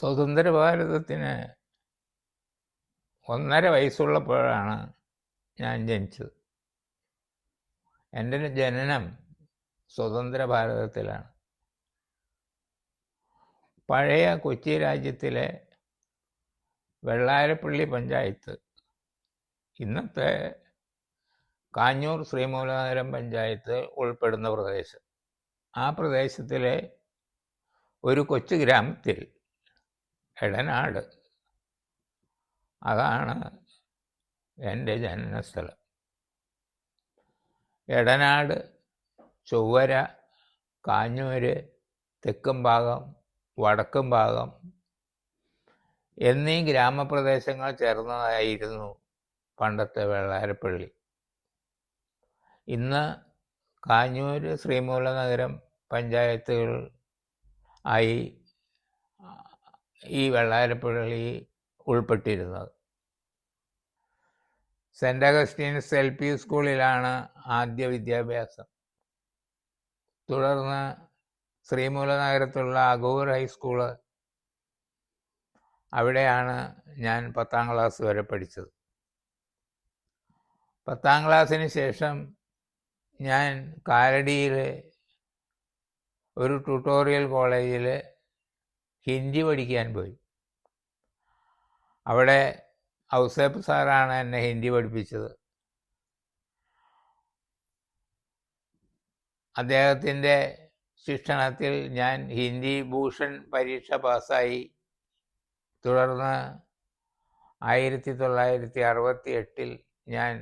സ്വതന്ത്ര ഭാരതത്തിന് 1.5 വയസ്സുള്ളപ്പോഴാണ് ഞാൻ ജനിച്ചത്. എൻ്റെ ജനനം സ്വതന്ത്ര ഭാരതത്തിലാണ്. പഴയ കൊച്ചി രാജ്യത്തിലെ വെള്ളാരപ്പള്ളി പഞ്ചായത്ത്, ഇന്നത്തെ കാഞ്ഞൂർ ശ്രീമൂലനഗരം പഞ്ചായത്ത് ഉൾപ്പെടുന്ന പ്രദേശം, ആ പ്രദേശത്തിലെ ഒരു കൊച്ചു ഗ്രാമത്തിൽ എടനാട്, അതാണ് എൻ്റെ ജനനസ്ഥലം. എടനാട്, ചൊവ്വര, കാഞ്ഞൂര്, തെക്കും ഭാഗം, വടക്കും ഭാഗം എന്നീ ഗ്രാമപ്രദേശങ്ങൾ ചേർന്നതായിരുന്നു പണ്ടത്തെ വെള്ളാരപ്പള്ളി. ഇന്ന് കാഞ്ഞൂര് ശ്രീമൂലനഗരം പഞ്ചായത്തുകൾ ആയി ഈ വെള്ളാരപ്പള്ളി ഉൾപ്പെട്ടിരുന്നത്. സെൻ്റ് അഗസ്റ്റീൻസ് LP സ്കൂളിലാണ് ആദ്യ വിദ്യാഭ്യാസം. തുടർന്ന് ശ്രീമൂലനഗരത്തുള്ള അഗൂർ ഹൈസ്കൂള്, അവിടെയാണ് ഞാൻ 10ാം ക്ലാസ് വരെ പഠിച്ചത്. 10ാം ക്ലാസ്സിന് ശേഷം ഞാൻ കാലടിയിൽ ഒരു ട്യൂട്ടോറിയൽ കോളേജിൽ ഹിന്ദി പഠിക്കാൻ പോയി. അവിടെ ഔസേപ്പ് സാറാണ് എന്നെ ഹിന്ദി പഠിപ്പിച്ചത്. അദ്ദേഹത്തിൻ്റെ ശിക്ഷണത്തിൽ ഞാൻ ഹിന്ദി ഭൂഷൺ പരീക്ഷ പാസ്സായി. തുടർന്ന് 1968 ഞാൻ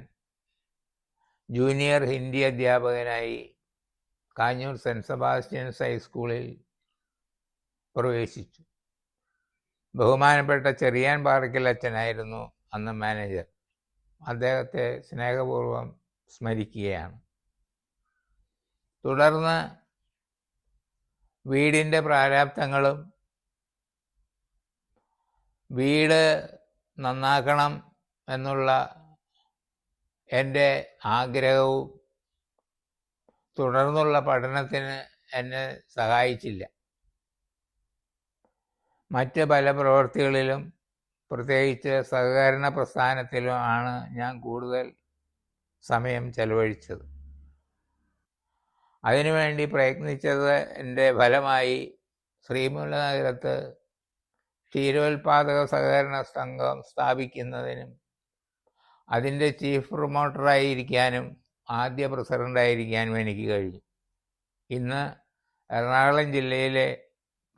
ജൂനിയർ ഹിന്ദി അധ്യാപകനായി കാഞ്ഞൂർ സെൻറ്റ് സെബാസ്റ്റ്യൻസ് ഹൈസ്കൂളിൽ പ്രവേശിച്ചു. ബഹുമാനപ്പെട്ട ചെറിയാൻ പാറയ്ക്കൽ അച്ഛനായിരുന്നു അന്ന് മാനേജർ. അദ്ദേഹത്തെ സ്നേഹപൂർവ്വം സ്മരിക്കുകയാണ്. തുടർന്ന് വീടിൻ്റെ പ്രാരാബ്ധങ്ങളും വീട് നന്നാക്കണം എന്നുള്ള എൻ്റെ ആഗ്രഹവും തുടർന്നുള്ള പഠനത്തിന് എന്നെ സഹായിച്ചില്ല. മറ്റ് പല പ്രവൃത്തികളിലും, പ്രത്യേകിച്ച് സഹകരണ പ്രസ്ഥാനത്തിലും ആണ് ഞാൻ കൂടുതൽ സമയം ചെലവഴിച്ചത്. അതിനുവേണ്ടി പ്രയത്നിച്ചത് എൻ്റെ ഫലമായി ശ്രീമൂലനഗരത്ത് ക്ഷീരോത്പാദക സഹകരണ സംഘം സ്ഥാപിക്കുന്നതിനും അതിൻ്റെ ചീഫ് പ്രൊമോട്ടറായിരിക്കാനും ആദ്യ പ്രസിഡൻ്റായിരിക്കാനും എനിക്ക് കഴിഞ്ഞു. ഇന്ന് എറണാകുളം ജില്ലയിലെ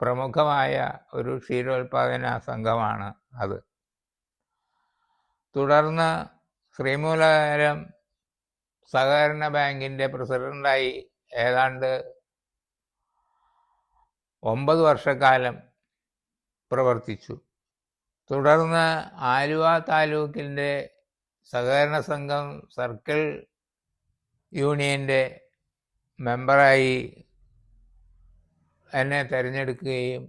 പ്രമുഖമായ ഒരു ക്ഷീരോത്പാദന സംഘമാണ് അത്. തുടർന്ന് ശ്രീമൂലനഗരം സഹകരണ ബാങ്കിൻ്റെ പ്രസിഡൻ്റായി ഏതാണ്ട് 9 വർഷക്കാലം പ്രവർത്തിച്ചു. തുടർന്ന് ആലുവ താലൂക്കിൻ്റെ സഹകരണ സംഘം സർക്കിൾ യൂണിയൻ്റെ മെമ്പറായി എന്നെ തിരഞ്ഞെടുക്കുകയും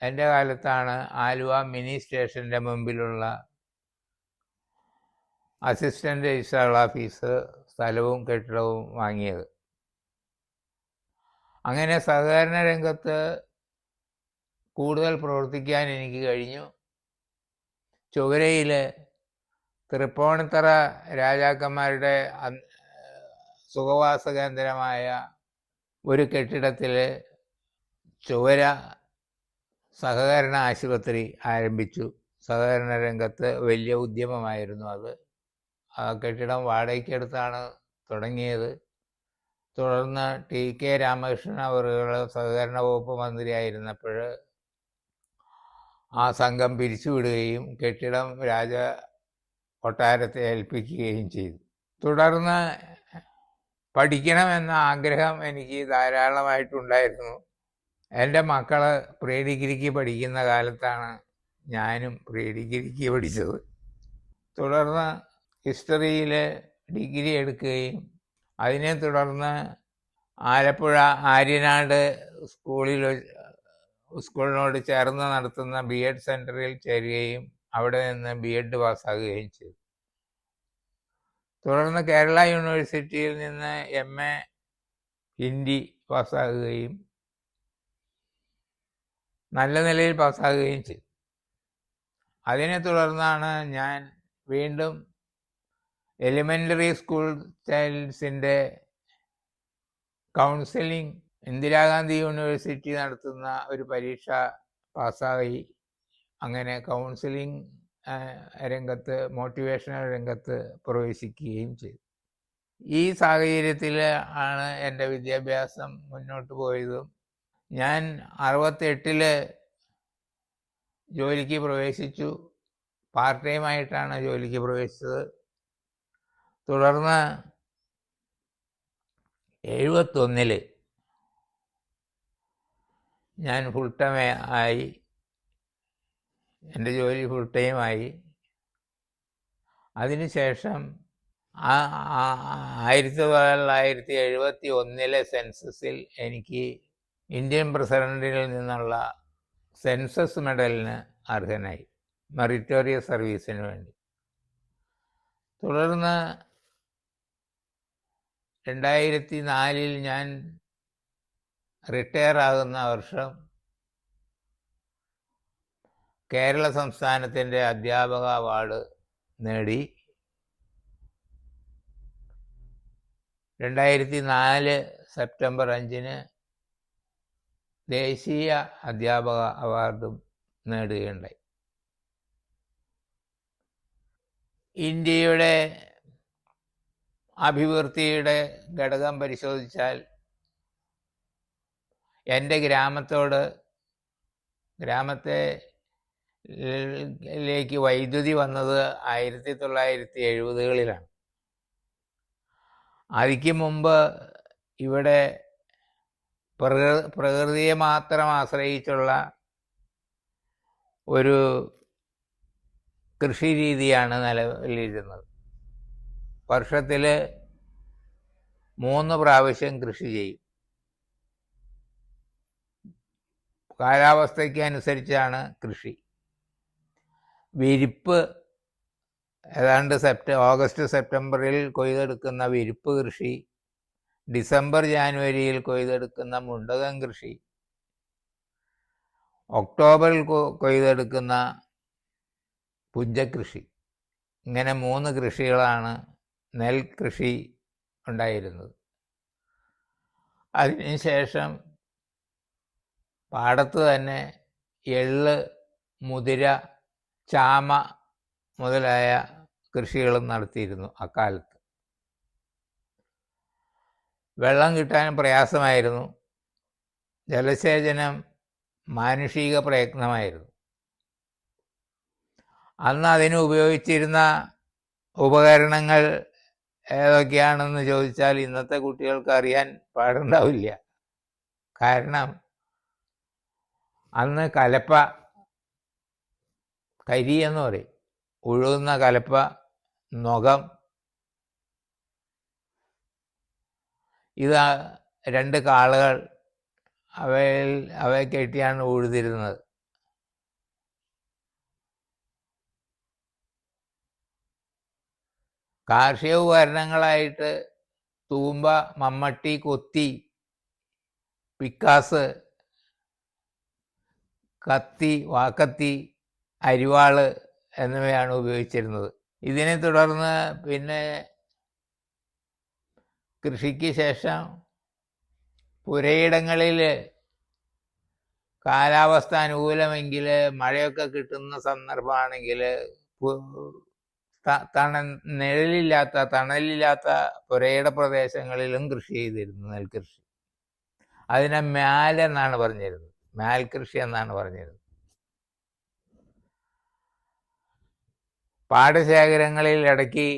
എൻ്റെ കാലത്താണ് ആലുവ മിനി സ്റ്റേഷൻ്റെ മുമ്പിലുള്ള അസിസ്റ്റൻ്റ് രജിസ്ട്രാർ ഓഫീസ് സ്ഥലവും കെട്ടിടവും വാങ്ങിയത്. അങ്ങനെ സഹകരണ രംഗത്ത് കൂടുതൽ പ്രവർത്തിക്കാൻ എനിക്ക് കഴിഞ്ഞു. ചൊവ്വരയിൽ തൃപ്പൂണിത്തറ രാജാക്കന്മാരുടെ സുഖവാസ കേന്ദ്രമായ ഒരു കെട്ടിടത്തിൽ ചൊവ്വര സഹകരണ ആശുപത്രി ആരംഭിച്ചു. സഹകരണ രംഗത്ത് വലിയ ഉദ്യമമായിരുന്നു അത്. ആ കെട്ടിടം വാടകയ്ക്കെടുത്താണ് തുടങ്ങിയത്. തുടർന്ന് TK രാമകൃഷ്ണൻ അവറുകൾ സഹകരണ വകുപ്പ് മന്ത്രിയായിരുന്നപ്പോൾ ആ സംഘം പിരിച്ചുവിടുകയും കെട്ടിടം രാജ കൊട്ടാരത്തെ ഏൽപ്പിക്കുകയും ചെയ്തു. തുടർന്ന് പഠിക്കണമെന്ന ആഗ്രഹം എനിക്ക് ധാരാളമായിട്ടുണ്ടായിരുന്നു. എൻ്റെ മക്കൾ പ്രീ ഡിഗ്രിക്ക് പഠിക്കുന്ന കാലത്താണ് ഞാനും പ്രീ ഡിഗ്രിക്ക് പഠിച്ചത്. തുടർന്ന് ഹിസ്റ്ററിയിൽ ഡിഗ്രി എടുക്കുകയും അതിനെ തുടർന്ന് ആലപ്പുഴ ആര്യനാട് സ്കൂളിനോട് ചേർന്ന് നടത്തുന്ന B.Ed സെൻറ്ററിൽ ചേരുകയും അവിടെ നിന്ന് B.Ed പാസ്സാകുകയും ചെയ്തു. തുടർന്ന് കേരള യൂണിവേഴ്സിറ്റിയിൽ നിന്ന് MA ഹിന്ദി പാസ്സാകുകയും നല്ല നിലയിൽ പാസ്സാകുകയും ചെയ്തു. അതിനെ തുടർന്നാണ് ഞാൻ വീണ്ടും എലിമെൻ്ററി സ്കൂൾ ചൈൽഡ്സിൻ്റെ കൗൺസിലിംഗ് ഇന്ദിരാഗാന്ധി യൂണിവേഴ്സിറ്റി നടത്തുന്ന ഒരു പരീക്ഷ പാസ്സായി. അങ്ങനെ കൗൺസിലിംഗ് രംഗത്ത്, മോട്ടിവേഷണൽ രംഗത്ത് പ്രവേശിക്കുകയും ചെയ്തു. ഈ സാഹചര്യത്തിൽ ആണ് എൻ്റെ വിദ്യാഭ്യാസം മുന്നോട്ട് പോയതും. ഞാൻ 68 ജോലിക്ക് പ്രവേശിച്ചു. പാർട്ട് ടൈമായിട്ടാണ് ജോലിക്ക് പ്രവേശിച്ചത്. തുടർന്ന് 71 ഞാൻ ഫുൾ ടൈം ആയി. എൻ്റെ ജോലി ഫുൾ ടൈമായി. അതിനുശേഷം 1971 സെൻസസിൽ എനിക്ക് ഇന്ത്യൻ പ്രസിഡന്റിൽ നിന്നുള്ള സെൻസസ് മെഡലിന് അർഹനായി, മെറിറ്റോറിയസ് സർവീസിന് വേണ്ടി. തുടർന്ന് 2004 ഞാൻ റിട്ടയർ ആകുന്ന വർഷം കേരള സംസ്ഥാനത്തിൻ്റെ അധ്യാപക അവാർഡ് നേടി. 2004 സെപ്റ്റംബർ 5 ദേശീയ അധ്യാപക അവാർഡും നേടുകയുണ്ടായി. ഇന്ത്യയുടെ അഭിവൃദ്ധിയുടെ ഘടകം പരിശോധിച്ചാൽ എൻ്റെ ഗ്രാമത്തിലേക്ക് വൈദ്യുതി വന്നത് 1970-കളിലാണ്. അതിക്ക് മുമ്പ് ഇവിടെ പ്രകൃതിയെ മാത്രം ആശ്രയിച്ചുള്ള ഒരു കൃഷി രീതിയാണ് നിലവിലിരുന്നത്. വർഷത്തിൽ 3 പ്രാവശ്യം കൃഷി ചെയ്യും. കാലാവസ്ഥയ്ക്ക് അനുസരിച്ചാണ് കൃഷി. വിരിപ്പ് ഏതാണ്ട് ഓഗസ്റ്റ് സെപ്റ്റംബറിൽ കൊയ്തെടുക്കുന്ന വിരിപ്പ് കൃഷി, ഡിസംബർ ജാനുവരിയിൽ കൊയ്തെടുക്കുന്ന മുണ്ടകം കൃഷി, ഒക്ടോബറിൽ കൊയ്തെടുക്കുന്ന പുഞ്ചകൃഷി. ഇങ്ങനെ 3 കൃഷികളാണ് നെൽകൃഷി ഉണ്ടായിരുന്നത്. അതിനുശേഷം പാടത്ത് തന്നെ എള്ള്, മുതിര, ചാമ മുതലായ കൃഷികളും നടത്തിയിരുന്നു. അക്കാലത്ത് വെള്ളം കിട്ടാൻ പ്രയാസമായിരുന്നു. ജലസേചനം മാനുഷിക പ്രയത്നമായിരുന്നു. അന്ന് അതിന് ഉപയോഗിച്ചിരുന്ന ഉപകരണങ്ങൾ ഏതൊക്കെയാണെന്ന് ചോദിച്ചാൽ ഇന്നത്തെ കുട്ടികൾക്ക് അറിയാൻ പാടുണ്ടാവില്ല. കാരണം അന്ന് കലപ്പ, കരി എന്ന് പറയും, ഉഴുന്ന കലപ്പ, നൊകം, ഇത് 2 കാളുകൾ, അവയെ കെട്ടിയാണ് ഉഴുതിരുന്നത്. കാർഷിക ഉപകരണങ്ങളായിട്ട് തൂമ്പ, മമ്മട്ടി, കൊത്തി, പിക്കാസ്, കത്തി, വാക്കത്തി, അരിവാള് എന്നിവയാണ് ഉപയോഗിച്ചിരുന്നത്. ഇതിനെ തുടർന്ന് പിന്നെ കൃഷിക്ക് ശേഷം പുരയിടങ്ങളിൽ കാലാവസ്ഥ അനുകൂലമെങ്കിൽ, മഴയൊക്കെ കിട്ടുന്ന സന്ദർഭമാണെങ്കിൽ തണലില്ലാത്ത പുരയിട പ്രദേശങ്ങളിലും കൃഷി ചെയ്തിരുന്നു നെൽകൃഷി. അതിനെ എന്നാണ് പറഞ്ഞിരുന്നത്, മാൽകൃഷി എന്നാണ് പറഞ്ഞിരുന്നത്. പാടശേഖരങ്ങളിൽ ഇടയ്ക്ക്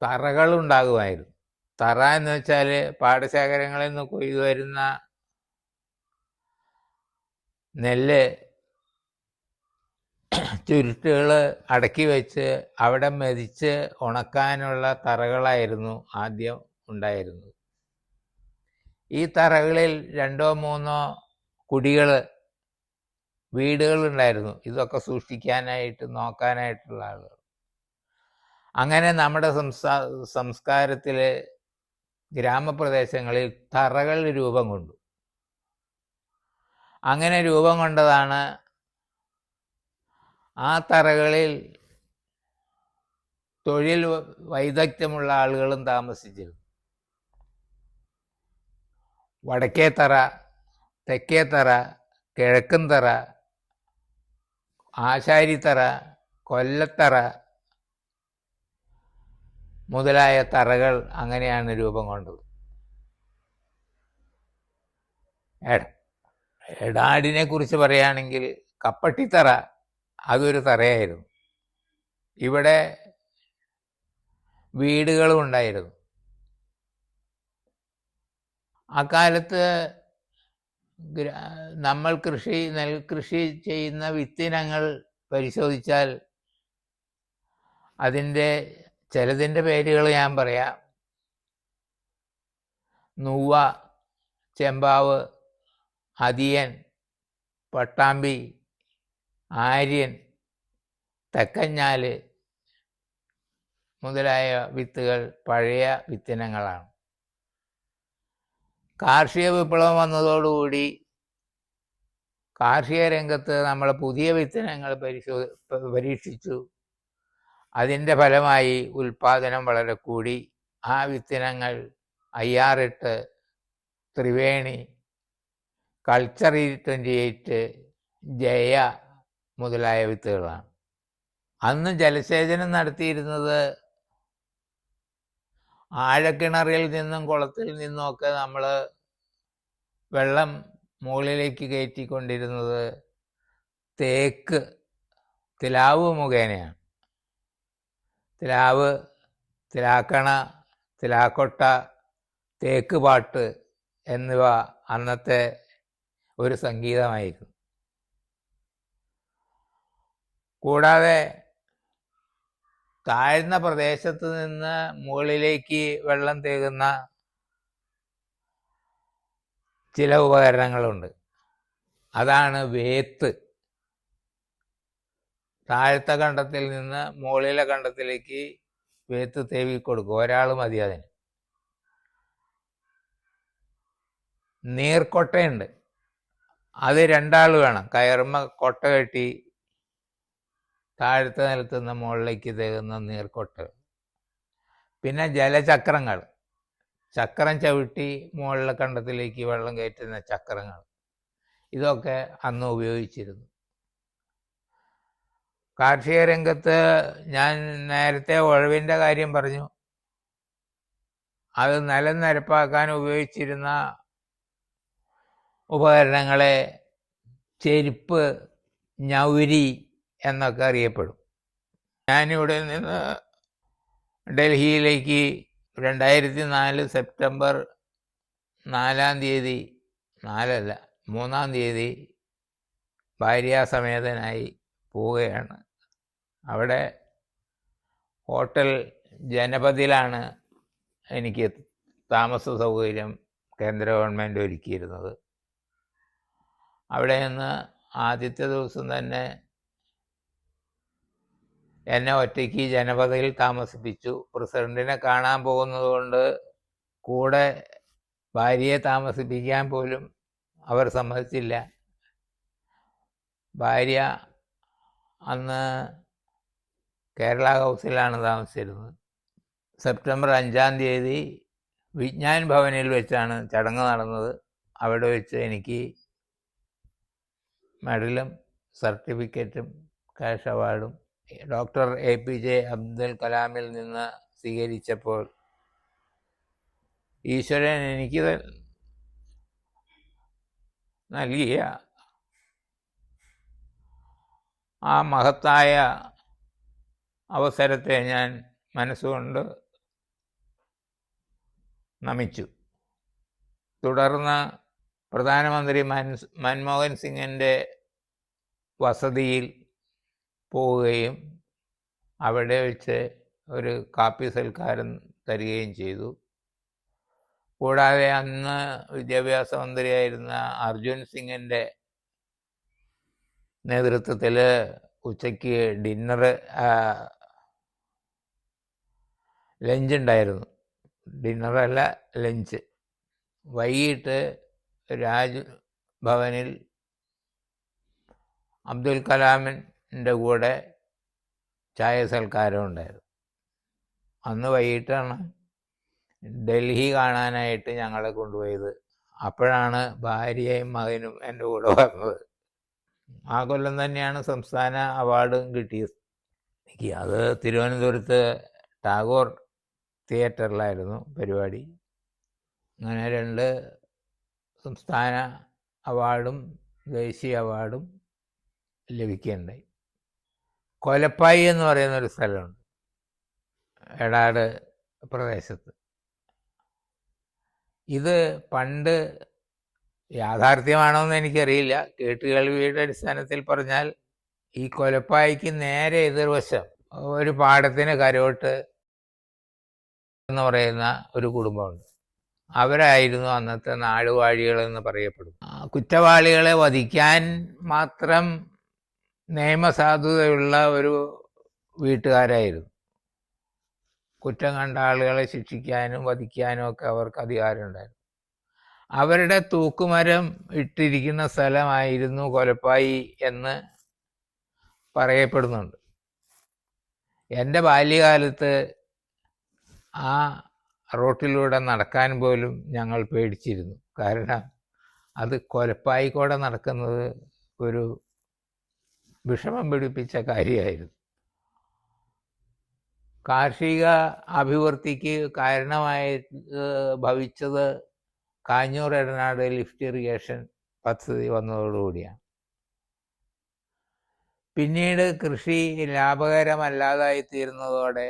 തറകളുണ്ടാകുമായിരുന്നു. തറ എന്ന് വെച്ചാൽ പാടശേഖരങ്ങളിൽ നിന്ന് കൊയ്തു വരുന്ന നെല്ല് ചുരുട്ടുകൾ അടക്കി വെച്ച് അവിടെ മെതിച്ച് ഉണക്കാനുള്ള തറകളായിരുന്നു ആദ്യം ഉണ്ടായിരുന്നത്. ഈ തറകളിൽ 2-3 കുടികൾ, വീടുകളുണ്ടായിരുന്നു. ഇതൊക്കെ സൂക്ഷിക്കാനായിട്ട്, നോക്കാനായിട്ടുള്ള ആളുകൾ. അങ്ങനെ നമ്മുടെ സംസ്കാരത്തിൽ ഗ്രാമപ്രദേശങ്ങളിൽ തറകൾ രൂപം കൊണ്ടു. അങ്ങനെ രൂപം കൊണ്ടതാണ് ആ തറകളിൽ തൊഴിൽ വൈദഗ്ധ്യമുള്ള ആളുകളും താമസിച്ചിരുന്നു. വടക്കേ തറ, തെക്കേ തറ, കിഴക്കൻ തറ, ആശാരിത്തറ, കൊല്ലത്തറ മുതലായ തറകൾ അങ്ങനെയാണ് രൂപം കൊണ്ടത്. എടാടിനെ കുറിച്ച് പറയുകയാണെങ്കിൽ കപ്പട്ടിത്തറ അതൊരു തറയായിരുന്നു. ഇവിടെ വീടുകളും ഉണ്ടായിരുന്നു. അക്കാലത്ത് നമ്മൾ നെൽകൃഷി ചെയ്യുന്ന വിത്തിനങ്ങൾ പരിശോധിച്ചാൽ അതിൻ്റെ ചിലതിൻ്റെ പേരുകൾ ഞാൻ പറയാം. നുവ്വ, ചെമ്പാവ്, അതിയൻ, പട്ടാമ്പി, ആര്യൻ, തെക്കഞ്ഞാല് മുതലായ വിത്തുകൾ പഴയ വിത്തിനങ്ങളാണ്. കാർഷിക വിപ്ലവം വന്നതോടുകൂടി കാർഷിക രംഗത്ത് നമ്മൾ പുതിയ വിത്തിനങ്ങൾ പരീക്ഷിച്ചു. അതിൻ്റെ ഫലമായി ഉൽപാദനം വളരെ കൂടി. ആ വിത്തിനങ്ങൾ IR8, ത്രിവേണി, കൾച്ചർ 28, ജയ മുതലായ വിത്തുകളാണ്. അന്ന് ജലസേചനം നടത്തിയിരുന്നത് ആഴക്കിണറിൽ നിന്നും കുളത്തിൽ നിന്നുമൊക്കെ നമ്മൾ വെള്ളം മുകളിലേക്ക് കയറ്റിക്കൊണ്ടിരുന്നത് തിലാവ് മുഖേനയാണ്. തിലാവ്, തിലാക്കണ, തിലാക്കൊട്ട, തേക്ക് പാട്ട് എന്നിവ അന്നത്തെ ഒരു സംഗീതമായിരുന്നു. കൂടാതെ താഴ്ന്ന പ്രദേശത്ത് നിന്ന് മുകളിലേക്ക് വെള്ളം തേകുന്ന ചില ഉപകരണങ്ങളുണ്ട്. അതാണ് വേത്ത്. താഴത്തെ കണ്ടത്തിൽ നിന്ന് മുകളിലെ കണ്ടത്തിലേക്ക് വേത്ത് തേവി കൊടുക്കും. ഒരാൾ മതി അതിന്. നീർക്കൊട്ടയുണ്ട്. അത് 2 ആൾ വേണം. കയറുമ്പ കൊട്ട കെട്ടി താഴത്തെ നിലത്തുനിന്ന് മുകളിലേക്ക് തേകുന്ന നീർക്കൊട്ട. പിന്നെ ജലചക്രങ്ങൾ, ചക്രം ചവിട്ടി മുകളിലെ കണ്ടത്തിലേക്ക് വെള്ളം കയറ്റുന്ന ചക്രങ്ങൾ, ഇതൊക്കെ അന്ന് ഉപയോഗിച്ചിരുന്നു. കാർഷിക രംഗത്ത് ഞാൻ നേരത്തെ ഉഴവിൻ്റെ കാര്യം പറഞ്ഞു. അത് നിലം നിരപ്പാക്കാൻ ഉപയോഗിച്ചിരുന്ന ഉപകരണങ്ങളെ ചെരുപ്പ്, ഞൗരി എന്നൊക്കെ അറിയപ്പെടും. ഞാനിവിടെ നിന്ന് ഡൽഹിയിലേക്ക് 2004 സെപ്റ്റംബർ 3 തീയതി ഭാര്യാസമേതനായി പോവുകയാണ്. അവിടെ ഹോട്ടൽ ജനപതിലാണ് എനിക്ക് താമസ സൗകര്യം കേന്ദ്ര ഗവൺമെൻറ് ഒരുക്കിയിരുന്നത്. അവിടെ നിന്ന് ആദ്യത്തെ ദിവസം തന്നെ എന്നെ ഒറ്റയ്ക്ക് ജനപദയിൽ താമസിപ്പിച്ചു. പ്രസിഡന്റിനെ കാണാൻ പോകുന്നത് കൊണ്ട് കൂടെ ഭാര്യയെ താമസിപ്പിക്കാൻ പോലും അവർ സമ്മതിച്ചില്ല. ഭാര്യ അന്ന് കേരള ഹൗസിലാണ് താമസിച്ചിരുന്നത്. സെപ്റ്റംബർ 5 തീയതി വിജ്ഞാൻ ഭവനിൽ വെച്ചാണ് ചടങ്ങ് നടന്നത്. അവിടെ വെച്ച് എനിക്ക് മെഡലും സർട്ടിഫിക്കറ്റും ക്യാഷ് അവാർഡും ഡോക്ടർ APJ അബ്ദുൽ കലാമിൽ നിന്ന് സ്വീകരിച്ചപ്പോൾ ഈശ്വരൻ എനിക്ക് നൽകിയ ആ മഹത്തായ അവസരത്തെ ഞാൻ മനസ്സുകൊണ്ട് നമിച്ചു. തുടർന്ന് പ്രധാനമന്ത്രി മൻമോഹൻ സിംഗിൻ്റെ വസതിയിൽ പോവുകയും അവിടെ വെച്ച് ഒരു കാപ്പി സൽക്കാരം തരികയും ചെയ്തു. കൂടാതെ അന്ന് വിദ്യാഭ്യാസ മന്ത്രിയായിരുന്ന അർജുൻ സിംഗിൻ്റെ നേതൃത്വത്തിൽ ഉച്ചയ്ക്ക് ലഞ്ച് ഉണ്ടായിരുന്നു. ഡിന്നറല്ല, ലഞ്ച്. വൈകിട്ട് രാജ്ഭവനിൽ അബ്ദുൽ കലാമിൻ്റെ കൂടെ ചായ സൽക്കാരം ഉണ്ടായിരുന്നു. അന്ന് വൈകിട്ടാണ് ഡൽഹി കാണാനായിട്ട് ഞങ്ങളെ കൊണ്ടുപോയത്. അപ്പോഴാണ് ഭാര്യയും മകനും എൻ്റെ കൂടെ വന്നത്. ആ കൊല്ലം തന്നെയാണ് സംസ്ഥാന അവാർഡും കിട്ടിയത് എനിക്ക്. അത് തിരുവനന്തപുരത്ത് ടാഗോർ തിയേറ്ററിലായിരുന്നു പരിപാടി. അങ്ങനെ 2 സംസ്ഥാന അവാർഡും ദേശീയ അവാർഡും ലഭിക്കുകയുണ്ടായി. കൊലപ്പായി എന്ന് പറയുന്നൊരു സ്ഥലമുണ്ട് എടാട് പ്രദേശത്ത്. ഇത് പണ്ട് യാഥാർത്ഥ്യമാണോ എന്ന് എനിക്കറിയില്ല, കേട്ടുകേൾവിയുടെ അടിസ്ഥാനത്തിൽ പറഞ്ഞാൽ ഈ കൊലപ്പായിക്ക് നേരെ എതിർവശം ഒരു പാടത്തിന് കരോട്ട് എന്ന് പറയുന്ന ഒരു കുടുംബമുണ്ട്. അവരായിരുന്നു അന്നത്തെ നാടുവാഴികളെന്ന് പറയപ്പെടും. കുറ്റവാളികളെ വധിക്കാൻ മാത്രം നിയമസാധുതയുള്ള ഒരു വീട്ടുകാരായിരുന്നു. കുറ്റം കണ്ട ആളുകളെ ശിക്ഷിക്കാനും വധിക്കാനും ഒക്കെ അവർക്ക് അധികാരമുണ്ടായിരുന്നു. അവരുടെ തൂക്കുമരം ഇട്ടിരിക്കുന്ന സ്ഥലമായിരുന്നു കൊലപ്പായി എന്ന് പറയപ്പെടുന്നുണ്ട്. എൻ്റെ ബാല്യകാലത്ത് ആ റോട്ടിലൂടെ നടക്കാൻ പോലും ഞങ്ങൾ പേടിച്ചിരുന്നു. കാരണം അത് കൊലപ്പായിക്കൂടെ നടക്കുന്നത് ഒരു വിഷമം പിടിപ്പിച്ച കാര്യമായിരുന്നു. കാർഷിക അഭിവൃദ്ധിക്ക് കാരണമായി ഭവിച്ചത് കാഞ്ഞൂർ എടനാട് ലിഫ്റ്റ് ഇറിഗേഷൻ പദ്ധതി വന്നതോടുകൂടിയാണ്. പിന്നീട് കൃഷി ലാഭകരമല്ലാതായിത്തീരുന്നതോടെ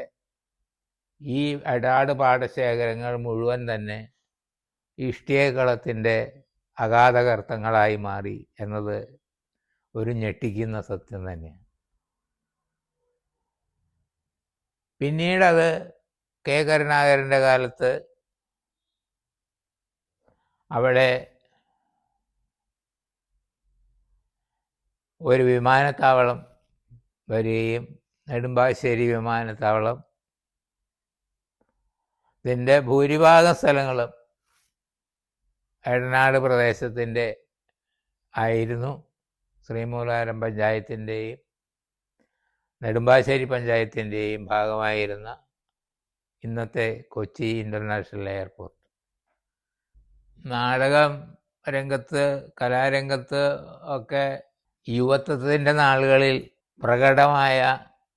ഈ എടാട് പാടശേഖരങ്ങൾ മുഴുവൻ തന്നെ ഇഷ്ടികകളത്തിൻ്റെ അഗാധഗർത്തങ്ങളായി മാറി എന്നത് ഒരു ഞെട്ടിക്കുന്ന സത്യം തന്നെയാണ്. പിന്നീടത് കെ കരുണാകരൻ്റെ കാലത്ത് അവിടെ ഒരു വിമാനത്താവളം വരികയും നെടുമ്പാശ്ശേരി വിമാനത്താവളം ഇതിൻ്റെ ഭൂരിഭാഗം സ്ഥലങ്ങളും എടനാട് പ്രദേശത്തിൻ്റെ ആയിരുന്നു. ശ്രീമൂലവാരം പഞ്ചായത്തിൻ്റെയും നെടുമ്പാശ്ശേരി പഞ്ചായത്തിൻ്റെയും ഭാഗമായിരുന്ന ഇന്നത്തെ കൊച്ചി ഇൻ്റർനാഷണൽ എയർപോർട്ട്. നാടകം രംഗത്ത്, കലാരംഗത്ത് ഒക്കെ യുവത്വത്തിൻ്റെ നാളുകളിൽ പ്രകടമായ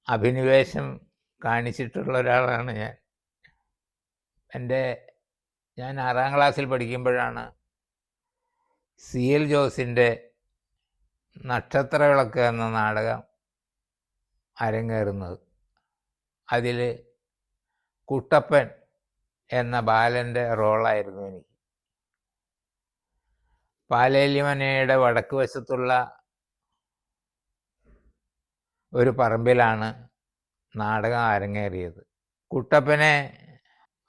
അഭിനിവേശം കാണിച്ചിട്ടുള്ള ഒരാളാണ് ഞാൻ. ഞാൻ 6ാം ക്ലാസ്സിൽ പഠിക്കുമ്പോഴാണ് CL ജോസിൻ്റെ നക്ഷത്രവിളക്ക് എന്ന നാടകം അരങ്ങേറുന്നത്. അതിൽ കുട്ടപ്പൻ എന്ന ബാലൻ്റെ റോളായിരുന്നു എനിക്ക്. പാലേലിമനയുടെ വടക്ക് വശത്തുള്ള ഒരു പറമ്പിലാണ് നാടകം അരങ്ങേറിയത്. കുട്ടപ്പനെ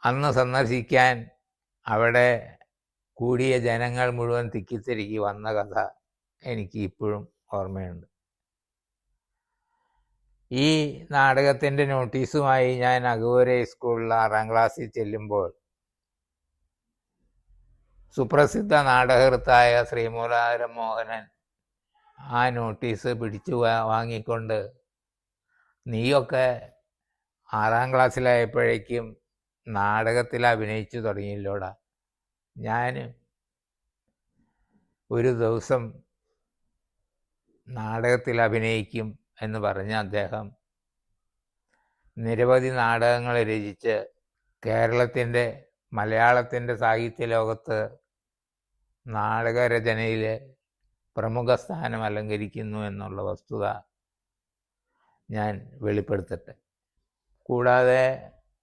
അന്ന് സന്ദർശിക്കാൻ അവിടെ കൂടിയ ജനങ്ങൾ മുഴുവൻ തിക്കിത്തിരിക്കി വന്ന കഥ എനിക്ക് ഇപ്പോഴും ഓർമ്മയുണ്ട്. ഈ നാടകത്തിൻ്റെ നോട്ടീസുമായി ഞാൻ അഗൂരെ സ്കൂളിൽ 6ാം ക്ലാസ്സിൽ ചെല്ലുമ്പോൾ സുപ്രസിദ്ധ നാടകകൃത്തായ ശ്രീമൂലവാരം മോഹനൻ ആ നോട്ടീസ് പിടിച്ചു വാങ്ങിക്കൊണ്ട്, നീയൊക്കെ 6ാം ക്ലാസ്സിലായപ്പോഴേക്കും നാടകത്തിൽ അഭിനയിച്ചു തുടങ്ങിയില്ലോടാ, ഞാൻ ഒരു ദിവസം നാടകത്തിൽ അഭിനയിക്കും എന്ന് പറഞ്ഞ് അദ്ദേഹം നിരവധി നാടകങ്ങൾ രചിച്ച് കേരളത്തിൻ്റെ, മലയാളത്തിൻ്റെ സാഹിത്യ ലോകത്ത് നാടകരചനയിൽ പ്രമുഖ സ്ഥാനം അലങ്കരിക്കുന്നു എന്നുള്ള വസ്തുത ഞാൻ വെളിപ്പെടുത്തട്ടെ. കൂടാതെ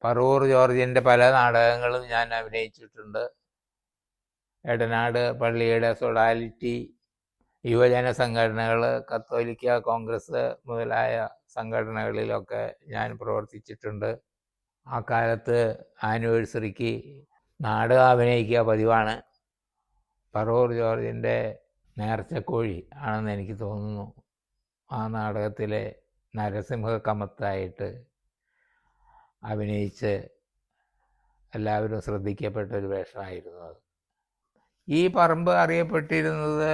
പറവൂർ ജോർജിൻ്റെ പല നാടകങ്ങളും ഞാൻ അഭിനയിച്ചിട്ടുണ്ട്. എടനാട് പള്ളിയുടെ സൊഡാലിറ്റി, യുവജന സംഘടനകൾ, കത്തോലിക്ക കോൺഗ്രസ് മുതലായ സംഘടനകളിലൊക്കെ ഞാൻ പ്രവർത്തിച്ചിട്ടുണ്ട്. ആ കാലത്ത് ആനിവേഴ്സറിക്ക് നാടകം അഭിനയിക്കുക പതിവാണ്. പറവൂർ ജോർജിൻ്റെ നേർച്ചക്കോഴി ആണെന്ന് എനിക്ക് തോന്നുന്നു ആ നാടകത്തിലെ നരസിംഹ കമത്തായിട്ട് അഭിനയിച്ച് എല്ലാവരും ശ്രദ്ധിക്കപ്പെട്ട ഒരു വേഷമായിരുന്നു അത്. ഈ പറമ്പ് അറിയപ്പെട്ടിരുന്നത്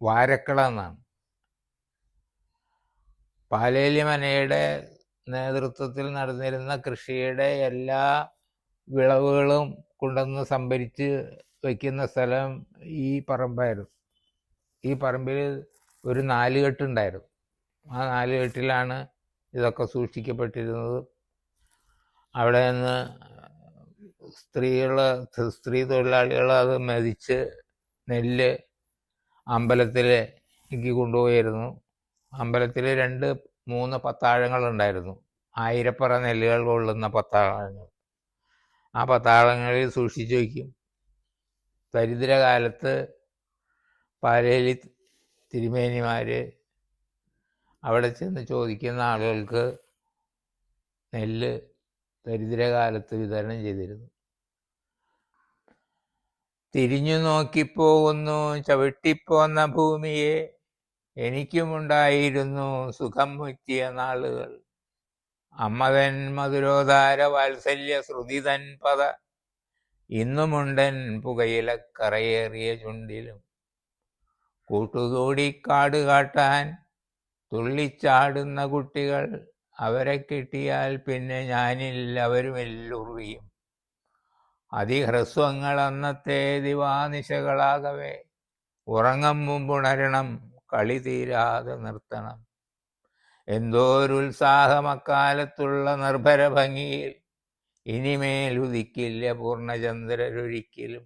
വാരക്കള എന്നാണ്. പാലേലി മനയുടെ നേതൃത്വത്തിൽ നടന്നിരുന്ന കൃഷിയുടെ എല്ലാ വിളവുകളും കൊണ്ടുവന്ന് സംഭരിച്ച് വയ്ക്കുന്ന സ്ഥലം ഈ പറമ്പായിരുന്നു. ഈ പറമ്പിൽ ഒരു 4 കെട്ടുണ്ടായിരുന്നു. ആ 4 കെട്ടിലാണ് ഇതൊക്കെ സൂക്ഷിക്കപ്പെട്ടിരുന്നത്. അവിടെ നിന്ന് സ്ത്രീ തൊഴിലാളികൾ അത് മെതിച്ച് നെല്ല് അമ്പലത്തിലേക്ക് കൊണ്ടുപോയിരുന്നു. അമ്പലത്തിൽ 2-3 പത്താഴങ്ങളുണ്ടായിരുന്നു. 1000 നെല്ലുകൾ കൊള്ളുന്ന പത്താഴങ്ങൾ. ആ പത്താഴങ്ങളിൽ സൂക്ഷിച്ചു വയ്ക്കും. ദരിദ്രകാലത്ത് പാലേലി തിരുമേനിമാർ അവിടെ ചെന്ന് ചോദിക്കുന്ന ആളുകൾക്ക് നെല്ല് ദരിദ്രകാലത്ത് വിതരണം ചെയ്തിരുന്നു. തിരിഞ്ഞു നോക്കിപ്പോകുന്നു ചവിട്ടിപ്പോന്ന ഭൂമിയെ, എനിക്കുമുണ്ടായിരുന്നു സുഖം മുറ്റിയ നാളുകൾ. അമ്മതൻ മധുരോധാര വാത്സല്യ ശ്രുതിതൻ പദ, ഇന്നുമുണ്ടൻ പുകയിലക്കറയേറിയ ചുണ്ടിലും. കൂട്ടുകൂടി കാട് കാട്ടാൻ തുള്ളിച്ചാടുന്ന കുട്ടികൾ, അവരെ കിട്ടിയാൽ പിന്നെ ഞാനില്ല അവരുമെല്ലുറിയും. അതിഹ്രസ്വങ്ങൾ അന്നത്തെ ദിവാനിശകളാകവേ, ഉറങ്ങും മുമ്പുണരണം കളി തീരാതെ നിർത്തണം. എന്തോരുത്സാഹമക്കാലത്തുള്ള നിർഭര ഭംഗിയിൽ, ഇനിമേലുദിക്കില്ല പൂർണ്ണചന്ദ്രരൊരിക്കലും.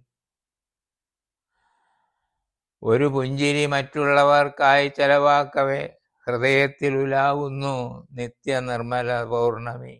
ഒരു പുഞ്ചിരി മറ്റുള്ളവർക്കായി ചെലവാക്കവേ, ഹൃദയത്തിൽ ഉലാവുന്നു നിത്യ നിർമ്മല പൗർണമി.